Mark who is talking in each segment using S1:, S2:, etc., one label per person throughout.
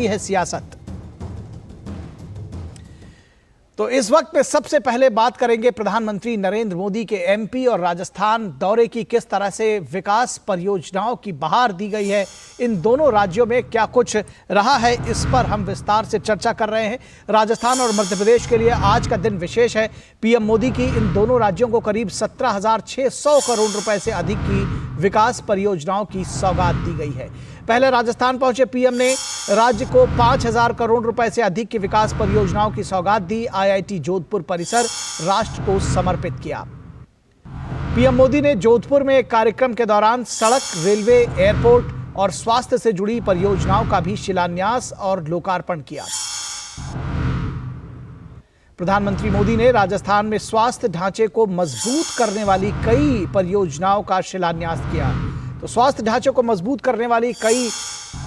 S1: है सियासत। तो इस वक्त में सबसे पहले बात करेंगे प्रधानमंत्री नरेंद्र मोदी के एमपी और राजस्थान दौरे की। किस तरह से विकास परियोजनाओं की बहार दी गई है, इन दोनों राज्यों में क्या कुछ रहा है, इस पर हम विस्तार से चर्चा कर रहे हैं। राजस्थान और मध्य प्रदेश के लिए आज का दिन विशेष है। पीएम मोदी की इन दोनों राज्यों को करीब 17,600 करोड़ रुपए से अधिक की विकास परियोजनाओं की सौगात दी गई है। पहले राजस्थान पहुंचे पीएम ने राज्य को 5,000 करोड़ रुपए से अधिक की विकास परियोजनाओं की सौगात दी। आईआईटी जोधपुर परिसर राष्ट्र को समर्पित किया। पीएम मोदी ने जोधपुर में एक कार्यक्रम के दौरान सड़क, रेलवे, एयरपोर्ट और स्वास्थ्य से जुड़ी परियोजनाओं का भी शिलान्यास और लोकार्पण किया। प्रधानमंत्री मोदी ने राजस्थान में स्वास्थ्य ढांचे को मजबूत करने वाली कई परियोजनाओं का शिलान्यास किया। तो स्वास्थ्य ढांचे को मजबूत करने वाली कई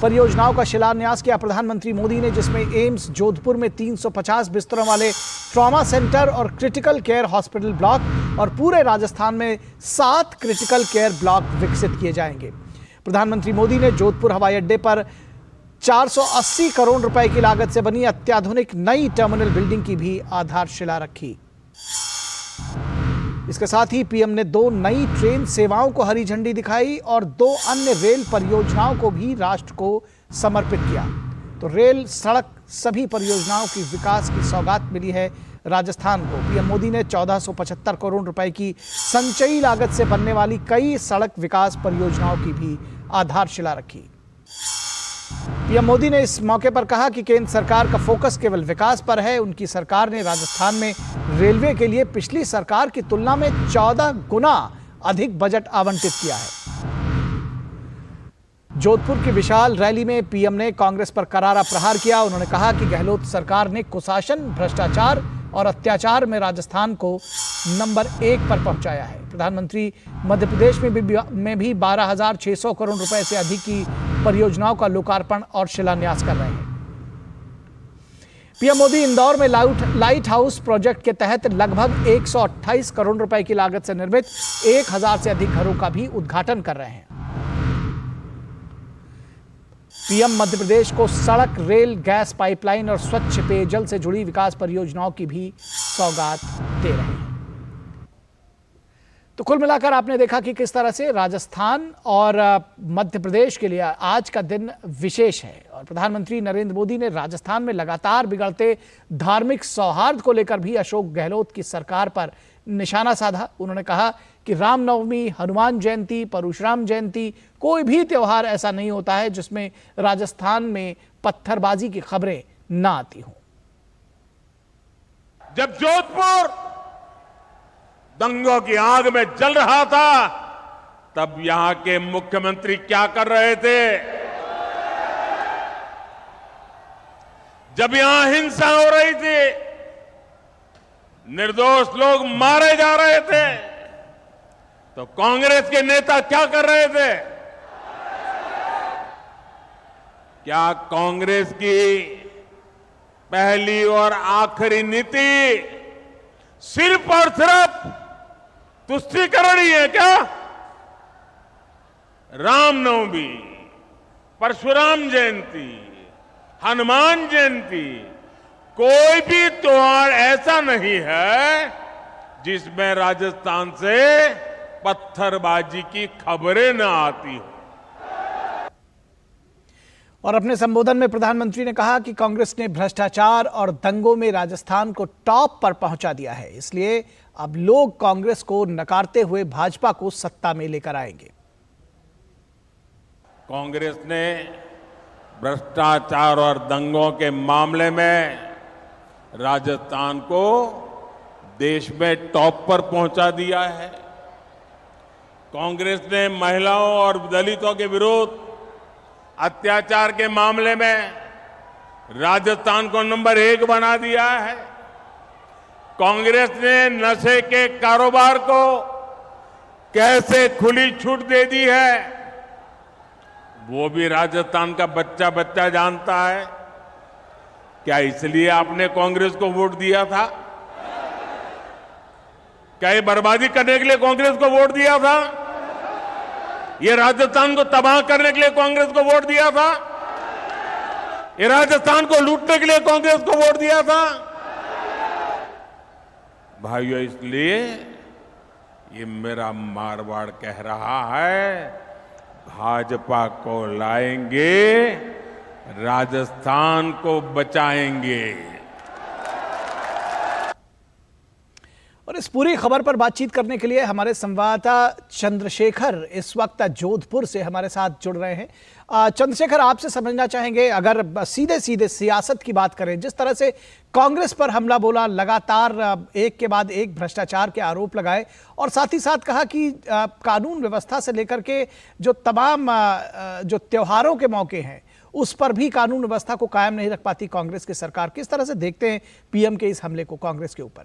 S1: परियोजनाओं का शिलान्यास किया प्रधानमंत्री मोदी ने, जिसमें एम्स जोधपुर में 350 बिस्तरों वाले ट्रॉमा सेंटर और क्रिटिकल केयर हॉस्पिटल ब्लॉक और पूरे राजस्थान में 7 क्रिटिकल केयर ब्लॉक विकसित किए जाएंगे। प्रधानमंत्री मोदी ने जोधपुर हवाई अड्डे पर 480 करोड़ रुपए की लागत से बनी अत्याधुनिक नई टर्मिनल बिल्डिंग की भी आधारशिला रखी। इसके साथ ही पीएम ने 2 नई ट्रेन सेवाओं को हरी झंडी दिखाई और 2 अन्य रेल परियोजनाओं को भी राष्ट्र को समर्पित किया। तो रेल, सड़क, सभी परियोजनाओं की विकास की सौगात मिली है राजस्थान को। पीएम मोदी ने 1475 करोड़ रुपए की संचयी लागत से बनने वाली कई सड़क विकास परियोजनाओं की भी आधारशिला रखी। पीएम मोदी ने इस मौके पर कहा कि केंद्र सरकार का फोकस केवल विकास पर है। उनकी सरकार ने राजस्थान में रेलवे के लिए पिछली सरकार की तुलना में 14 गुना अधिक बजट आवंटित किया है। जोधपुर की विशाल रैली में पीएम ने कांग्रेस पर करारा प्रहार किया। उन्होंने कहा कि गहलोत सरकार ने कुशासन, भ्रष्टाचार और अत्याचार में राजस्थान को नंबर 1 पर पहुंचाया है। प्रधानमंत्री मध्य प्रदेश में भी 12,600 करोड़ रुपए से अधिक की परियोजनाओं का लोकार्पण और शिलान्यास कर रहे हैं। पीएम मोदी इंदौर में लाइट हाउस प्रोजेक्ट के तहत लगभग 128 करोड़ रुपए की लागत से निर्मित 1,000 से अधिक घरों का भी उद्घाटन कर रहे हैं। पीएम मध्य प्रदेश को सड़क, रेल, गैस पाइपलाइन और स्वच्छ पेयजल से जुड़ी विकास परियोजनाओं की भी सौगात दे रहे हैं। तो कुल मिलाकर आपने देखा कि किस तरह से राजस्थान और मध्य प्रदेश के लिए आज का दिन विशेष है। और प्रधानमंत्री नरेंद्र मोदी ने राजस्थान में लगातार बिगड़ते धार्मिक सौहार्द को लेकर भी अशोक गहलोत की सरकार पर निशाना साधा। उन्होंने कहा कि रामनवमी, हनुमान जयंती, परशुराम जयंती, कोई भी त्योहार ऐसा नहीं होता है जिसमें राजस्थान में पत्थरबाजी की खबरें ना आती हों।
S2: जब जोधपुर दंगों की आग में जल रहा था, तब यहां के मुख्यमंत्री क्या कर रहे थे? जब यहां हिंसा हो रही थी, निर्दोष लोग मारे जा रहे थे, तो कांग्रेस के नेता क्या कर रहे थे? क्या कांग्रेस की पहली और आखिरी नीति सिर्फ और सिर्फ तुष्टीकरण ही है क्या? रामनवमी, परशुराम जयंती, हनुमान जयंती, कोई भी त्योहार ऐसा नहीं है जिसमें राजस्थान से पत्थरबाजी की खबरें न आती हो।
S1: और अपने संबोधन में प्रधानमंत्री ने कहा कि कांग्रेस ने भ्रष्टाचार और दंगों में राजस्थान को टॉप पर पहुंचा दिया है, इसलिए अब लोग कांग्रेस को नकारते हुए भाजपा को सत्ता में लेकर आएंगे।
S2: कांग्रेस ने भ्रष्टाचार और दंगों के मामले में राजस्थान को देश में टॉप पर पहुंचा दिया है। कांग्रेस ने महिलाओं और दलितों के विरुद्ध अत्याचार के मामले में राजस्थान को नंबर 1 बना दिया है। कांग्रेस ने नशे के कारोबार को कैसे खुली छूट दे दी है, वो भी राजस्थान का बच्चा बच्चा जानता है। क्या इसलिए आपने कांग्रेस को वोट दिया था? क्या ये बर्बादी करने के लिए कांग्रेस को वोट दिया था? ये राजस्थान को तबाह करने के लिए कांग्रेस को वोट दिया था? ये राजस्थान को लूटने के लिए कांग्रेस को वोट दिया था। भाइयों, इसलिए ये मेरा मारवाड़ कह रहा है, भाजपा को लाएंगे, राजस्थान को बचाएंगे।
S1: और इस पूरी खबर पर बातचीत करने के लिए हमारे संवाददाता चंद्रशेखर इस वक्त जोधपुर से हमारे साथ जुड़ रहे हैं। चंद्रशेखर, आपसे समझना चाहेंगे, अगर सीधे सीधे सियासत की बात करें, जिस तरह से कांग्रेस पर हमला बोला, लगातार एक के बाद एक भ्रष्टाचार के आरोप लगाए और साथ ही साथ कहा कि कानून व्यवस्था से लेकर के जो तमाम जो त्योहारों के मौके हैं उस पर भी कानून व्यवस्था को कायम नहीं रख पाती कांग्रेस की सरकार, किस तरह से देखते हैं पीएम के इस हमले को कांग्रेस के ऊपर?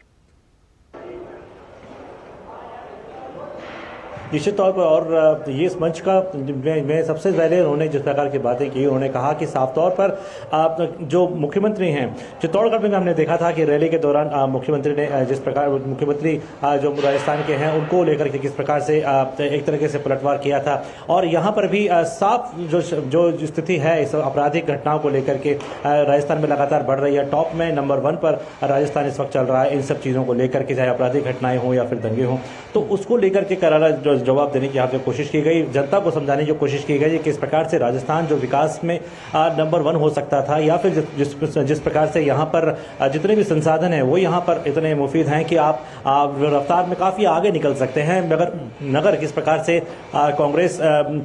S3: निश्चित तौर पर, और ये इस मंच का मैं सबसे पहले उन्होंने जिस प्रकार की बातें की, उन्होंने कहा कि साफ तौर पर जो मुख्यमंत्री हैं, चित्तौड़गढ़ में हमने देखा था कि रैली के दौरान मुख्यमंत्री ने जिस प्रकार मुख्यमंत्री जो राजस्थान के हैं उनको लेकर के किस प्रकार से एक तरीके से पलटवार किया था, और यहाँ पर भी साफ जो स्थिति है इस आपराधिक घटनाओं को लेकर के राजस्थान में लगातार बढ़ रही है। टॉप में नंबर 1 पर राजस्थान इस वक्त चल रहा है इन सब चीज़ों को लेकर के, चाहे आपराधिक घटनाएं हों या फिर दंगे हों, तो उसको लेकर के करारा जवाब देने की यहाँ पे कोशिश की गई, जनता को समझाने की कोशिश की गई कि इस प्रकार से राजस्थान जो विकास में नंबर 1 हो सकता था, या फिर जिस प्रकार से यहाँ पर जितने भी संसाधन हैं वो यहाँ पर इतने मुफीद हैं कि आप रफ्तार में काफ़ी आगे निकल सकते हैं, मगर किस प्रकार से कांग्रेस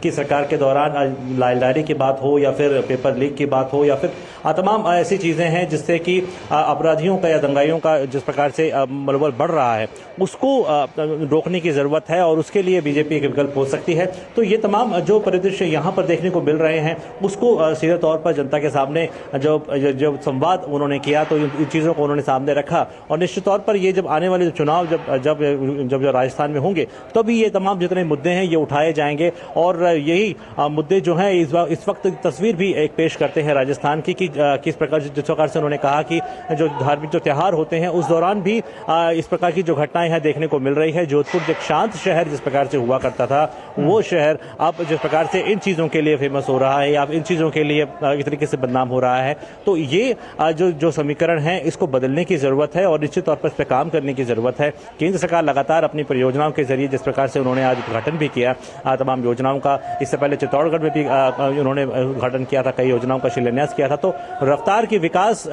S3: की सरकार के दौरान लालदारी की बात हो या फिर पेपर लीक की बात हो या फिर तमाम ऐसी चीज़ें हैं जिससे कि अपराधियों का या दंगाइयों का जिस प्रकार से मनोबल बढ़ रहा है उसको रोकने की ज़रूरत है, और उसके लिए बीजेपी एक विकल्प हो सकती है। तो ये तमाम जो परिदृश्य यहाँ पर देखने को मिल रहे हैं उसको सीधे तौर पर जनता के सामने जो संवाद उन्होंने किया, तो इन चीज़ों को उन्होंने सामने रखा, और निश्चित तौर पर ये जब आने वाले चुनाव जब राजस्थान में होंगे तभी ये तमाम जितने मुद्दे हैं ये उठाए जाएंगे, और यही मुद्दे जो हैं इस वक्त तस्वीर भी एक पेश करते हैं राजस्थान की कि किस प्रकार जिस प्रकार से उन्होंने कहा कि जो धार्मिक जो त्योहार होते हैं उस दौरान भी इस प्रकार की जो घटनाएं हैं देखने को मिल रही है। जोधपुर एक शांत शहर जिस प्रकार से हुआ करता था, वो शहर अब जिस प्रकार से इन चीज़ों के लिए फेमस हो रहा है या इन चीज़ों के लिए एक तरीके से बदनाम हो रहा है, तो ये जो समीकरण है इसको बदलने की ज़रूरत है और निश्चित तौर पर इस पर काम करने की ज़रूरत है। केंद्र सरकार लगातार अपनी परियोजनाओं के जरिए जिस प्रकार से उन्होंने आज उद्घाटन भी किया तमाम योजनाओं का, इससे पहले चित्तौड़गढ़ में भी उन्होंने उद्घाटन किया था, कई योजनाओं का शिलान्यास किया था, तो रफ्तार की विकास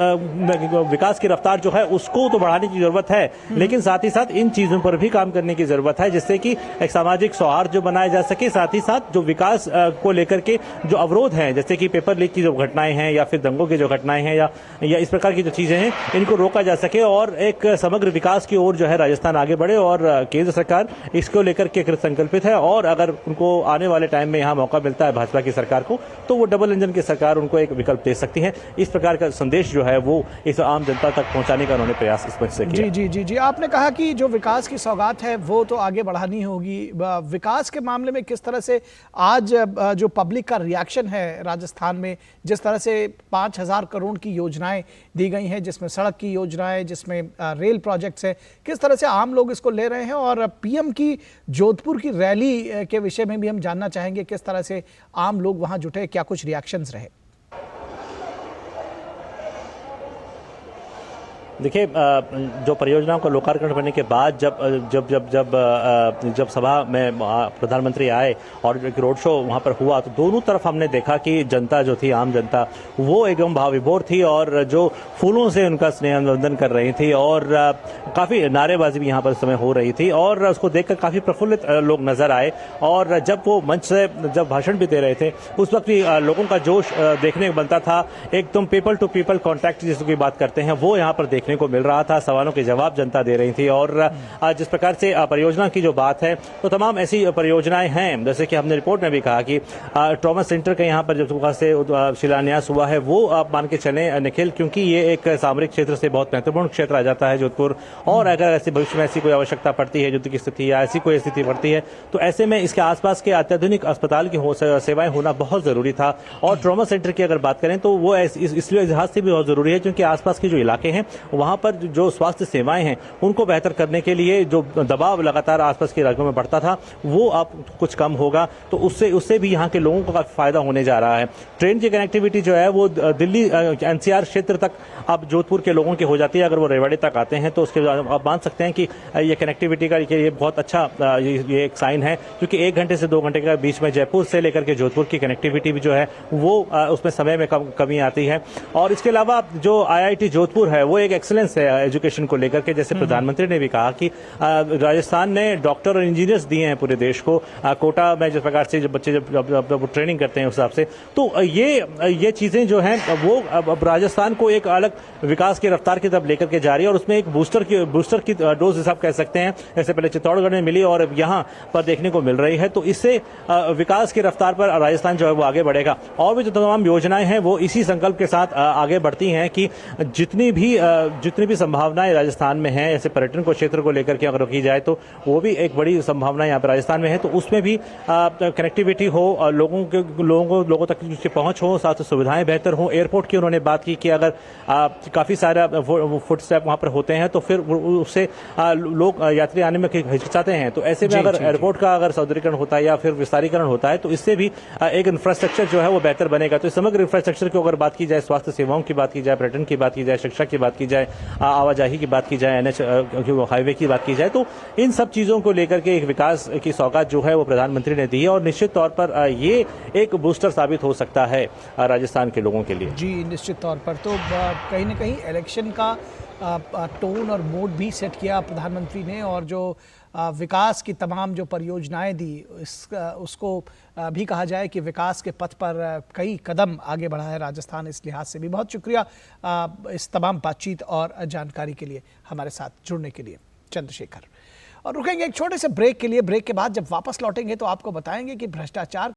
S3: की रफ्तार जो है उसको तो बढ़ाने की जरूरत है, लेकिन साथ ही साथ इन चीज़ों पर भी काम करने की जरूरत है जिससे कि एक सामाजिक सौहार्द जो बनाया जा सके, साथ ही साथ जो विकास को लेकर के जो अवरोध हैं जैसे कि पेपर लीक की जो घटनाएं हैं या फिर दंगों की जो घटनाएं हैं या इस प्रकार की जो चीजें हैं इनको रोका जा सके और एक समग्र विकास की ओर जो है राजस्थान आगे बढ़े। और केंद्र सरकार इसको लेकर के संकल्पित है, और अगर उनको आने वाले टाइम में यहाँ मौका मिलता है भाजपा की सरकार को, तो वो डबल इंजन की सरकार उनको एक विकल्प दे सकती है। इस प्रकार का संदेश जो है वो इस आम जनता तक पहुंचाने का उन्होंने प्रयास इस मंच से किया।
S1: जी जी जी जी, आपने कहा कि जो विकास की सौगात है वो तो आगे बढ़ानी होगी। विकास के मामले में किस तरह से आज जो पब्लिक का रिएक्शन है राजस्थान में, जिस तरह से 5,000 करोड़ की योजनाएं दी गई हैं, जिसमें सड़क की योजनाएं, जिसमें रेल प्रोजेक्ट्स हैं, किस तरह से आम लोग इसको ले रहे हैं? और पीएम की जोधपुर की रैली के विषय में भी हम जानना चाहेंगे, किस तरह से आम लोग वहां जुटे, क्या कुछ रिएक्शंस रहे?
S3: देखिए, जो परियोजनाओं का लोकार्पण करने के बाद जब सभा में प्रधानमंत्री आए और एक रोड शो वहां पर हुआ, तो दोनों तरफ हमने देखा कि जनता जो थी, आम जनता, वो एकदम भावविभोर थी और जो फूलों से उनका स्नेहाभिवादन कर रही थी और काफ़ी नारेबाजी भी यहाँ पर समय हो रही थी और उसको देखकर काफ़ी प्रफुल्लित लोग नजर आए। और जब वो मंच से जब भाषण भी दे रहे थे उस वक्त भी लोगों का जोश देखने को बनता था। एकदम पीपल टू पीपल कॉन्टैक्ट जिसकी बात करते हैं वो यहाँ पर देखने को मिल रहा था। सवालों के जवाब जनता दे रही थी और जिस प्रकार से परियोजना की जो बात है, तो तमाम ऐसी परियोजनाएं हैं जैसे कि हमने रिपोर्ट में भी कहा कि ट्रॉमा सेंटर का यहाँ पर जो से शिलान्यास हुआ है वो आप मान के चलें निखिल, क्योंकि ये एक सामरिक क्षेत्र से बहुत महत्वपूर्ण क्षेत्र आ जाता है जोधपुर, और अगर ऐसे भविष्य में ऐसी कोई आवश्यकता पड़ती है, युद्ध की स्थिति या ऐसी कोई स्थिति पड़ती है, तो ऐसे में इसके आसपास के अत्याधुनिक अस्पताल की सेवाएं होना बहुत जरूरी था। और ट्रॉमा सेंटर की अगर बात करें तो वो इसलिए लिहाज से भी बहुत जरूरी है क्योंकि आसपास के जो इलाके हैं वहां पर जो स्वास्थ्य सेवाएं हैं उनको बेहतर करने के लिए जो दबाव लगातार आसपास के राज्यों में बढ़ता था वो अब कुछ कम होगा, तो उससे भी यहाँ के लोगों को काफी फायदा होने जा रहा है। ट्रेन की कनेक्टिविटी जो है वो दिल्ली एनसीआर क्षेत्र तक अब जोधपुर के लोगों की हो जाती है। अगर वो रेवाड़ी तक आते हैं तो उसके आप मान सकते हैं कि ये कनेक्टिविटी का ये बहुत अच्छा ये एक साइन है, क्योंकि 1 घंटे से 2 घंटे के बीच में जयपुर से लेकर के जोधपुर की कनेक्टिविटी भी जो है वो उसमें समय में कमी आती है। और इसके अलावा जो IIT जोधपुर है वो एक एक्सीलेंस है एजुकेशन को लेकर के, जैसे प्रधानमंत्री ने भी कहा कि राजस्थान ने डॉक्टर और इंजीनियर्स दिए हैं पूरे देश को, कोटा में जिस प्रकार से जब बच्चे जब ट्रेनिंग करते हैं उस हिसाब से, तो ये चीजें जो हैं वो अब राजस्थान को एक अलग विकास की रफ्तार की तरफ लेकर के जा रही है। और उसमें एक बूस्टर की डोज हिसाब कह सकते हैं, जैसे पहले चित्तौड़गढ़ में मिली और यहाँ पर देखने को मिल रही है। तो इससे विकास की रफ्तार पर राजस्थान जो है वो आगे बढ़ेगा। और भी जो तमाम योजनाएं हैं वो इसी संकल्प के साथ आगे बढ़ती हैं कि जितनी भी संभावनाएं राजस्थान में हैं, जैसे पर्यटन को क्षेत्र को लेकर के अगर की जाए तो वो भी एक बड़ी संभावना यहाँ पर राजस्थान में है। तो उसमें भी कनेक्टिविटी हो, लोगों तक उसकी पहुंच हो, साथ सुविधाएं बेहतर हो। एयरपोर्ट की उन्होंने बात की कि अगर काफी सारा फुट स्टेप वहां पर होते हैं तो फिर उससे लोग यात्री आने में हिचकिचाते हैं। तो ऐसे में अगर एयरपोर्ट का अगर सौंदर्यीकरण होता है या फिर विस्तारीकरण होता है तो इससे भी एक इंफ्रास्ट्रक्चर जो है वो बेहतर बनेगा। तो समग्र इंफ्रास्ट्रक्चर की अगर बात की जाए, स्वास्थ्य सेवाओं की बात की जाए, पर्यटन की बात की जाए, शिक्षा की बात की जाए, आवाजाही की बात की जाए, NH हाईवे की बात की जाए, तो इन सब चीजों को लेकर के एक विकास की सौगात जो है वो प्रधानमंत्री ने दी है। और निश्चित तौर पर ये एक बूस्टर साबित हो सकता है राजस्थान के लोगों के लिए।
S1: जी निश्चित तौर पर। तो कहीं ना कहीं इलेक्शन का टोन और मोड भी सेट किया प्रधानमंत्री ने, और जो विकास की तमाम जो परियोजनाएं दी उसको भी कहा जाए कि विकास के पथ पर कई कदम आगे बढ़ा है राजस्थान। इस लिहाज से भी बहुत शुक्रिया इस तमाम बातचीत और जानकारी के लिए, हमारे साथ जुड़ने के लिए चंद्रशेखर। और रुकेंगे एक छोटे से ब्रेक के लिए। ब्रेक के बाद जब वापस लौटेंगे तो आपको बताएंगे कि भ्रष्टाचार